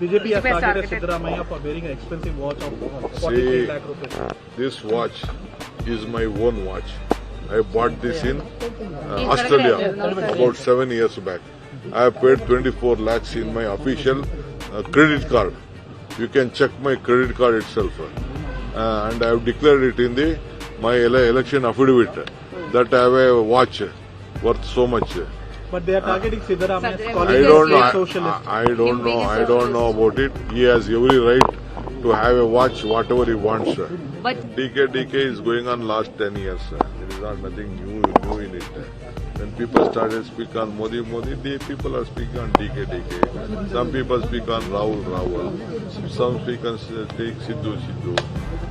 BJP has targeted Siddaramaiah for wearing an expensive watch of 43 lakh rupees. This watch is my own watch. I bought this in Australia about 7 years back. I have paid 24 lakhs in my official credit card. You can check my credit card itself. And I have declared it in my election affidavit that I have a watch worth so much. But they are targeting Siddaramaiah, calling I him don't a know. socialist. I don't know about it. He has every right to have a watch whatever he wants. But DK is going on last 10 years. There is not nothing new in it. When people started speak on Modi, the people are speaking on DK. Some people speak on Rahul. Some speak on take Sidhu.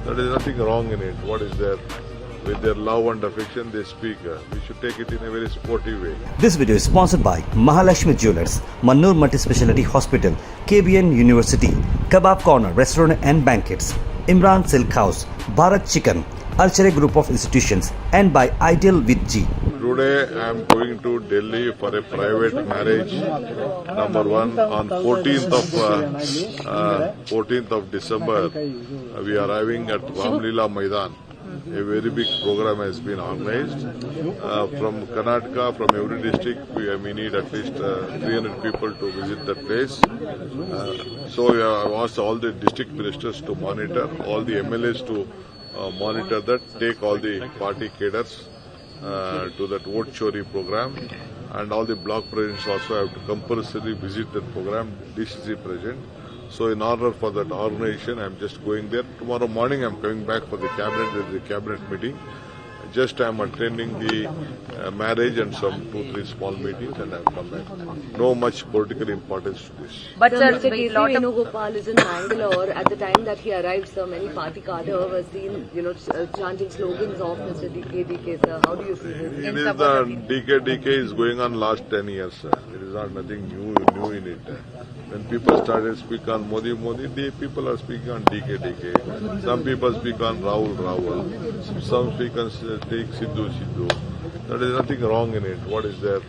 There is nothing wrong in it. What is there? With their love and affection, they speak. We should take it in a very sportive way. This video is sponsored by Mahalakshmi Jewelers, Mannur Multi-Speciality Hospital, KBN University, Kebab Corner Restaurant and Banquets, Imran Silk House, Bharat Chicken, Archery Group of Institutions, and by Ideal with G. Today I am going to Delhi for a private marriage. Number one, on 14th of December, we are arriving at Ramlila Maidan. A very big program has been organized. From Karnataka, from every district, we need at least 300 people to visit that place. So I asked all the district ministers to monitor, all the MLAs to monitor that, take all the party cadres to that vote chori program, and all the block presidents also have to compulsorily visit that program, DCC president. So in order for that organization, I am just going there. Tomorrow morning I am coming back for the cabinet. There is a cabinet meeting. Just I am attending the marriage and some 2-3 small meetings, and I have come back. No much political importance to this. But sir, K.C. Venugopal is in Bangalore. At the time that he arrived, sir, many party cadre were seen, chanting slogans of Mr. DK, sir. How do you see this? It is the DK is going on last 10 years. There is not nothing new in it. When people started speak on Modi, the people are speaking on DK. Some people speak on Rahul. Some speak on take Sidhu. There is nothing wrong in it. What is there?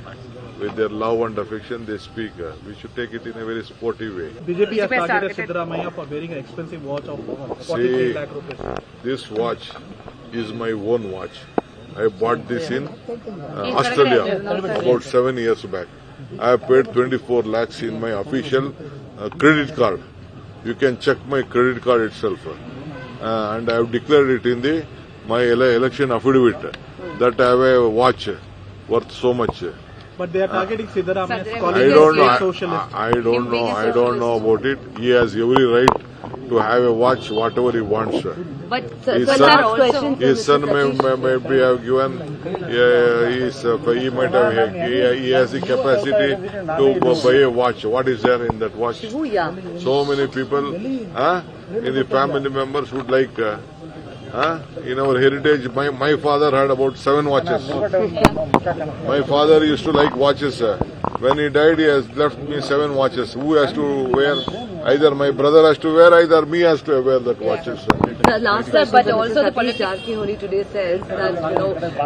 With their love and affection, they speak. We should take it in a very sportive way. BJP has targeted Siddaramaiah for wearing an expensive watch of 43 lakh rupees. This watch is my own watch. I bought this in Australia about 7 years back. I have paid 24 lakhs in my official credit card. You can check my credit card itself. And I have declared it in my election affidavit that I have a watch worth so much. But they are targeting Siddaramaiah, calling I him don't a know. socialist. I don't know about it. He has every right to have a watch whatever he wants. But His son may have given. He has the capacity to buy a watch. What is there in that watch? So many people, in the family members would like. In our heritage, my father had about 7 watches. My father used to like watches. When he died, he has left me 7 watches. Who has to wear? Either my brother has to wear, either me has to wear that watches. The last sir, but also the political Jarkini today says that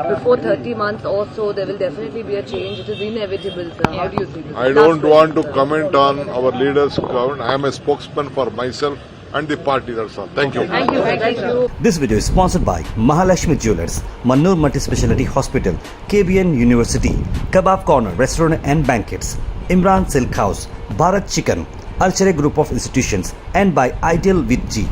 before 30 months or so there will definitely be a change. It is inevitable, sir. How do you see this? I don't want to comment on our leaders' comment. I am a spokesman for myself and the party. That's all. Thank you. Thank you. This video is sponsored by Mahalakshmi Jewelers, Mannur Multi-Speciality Hospital, KBN University, Kebab Corner Restaurant and Banquets, Imran Silk House, Bharat Chicken, Archery Group of Institutions, and by Ideal with G.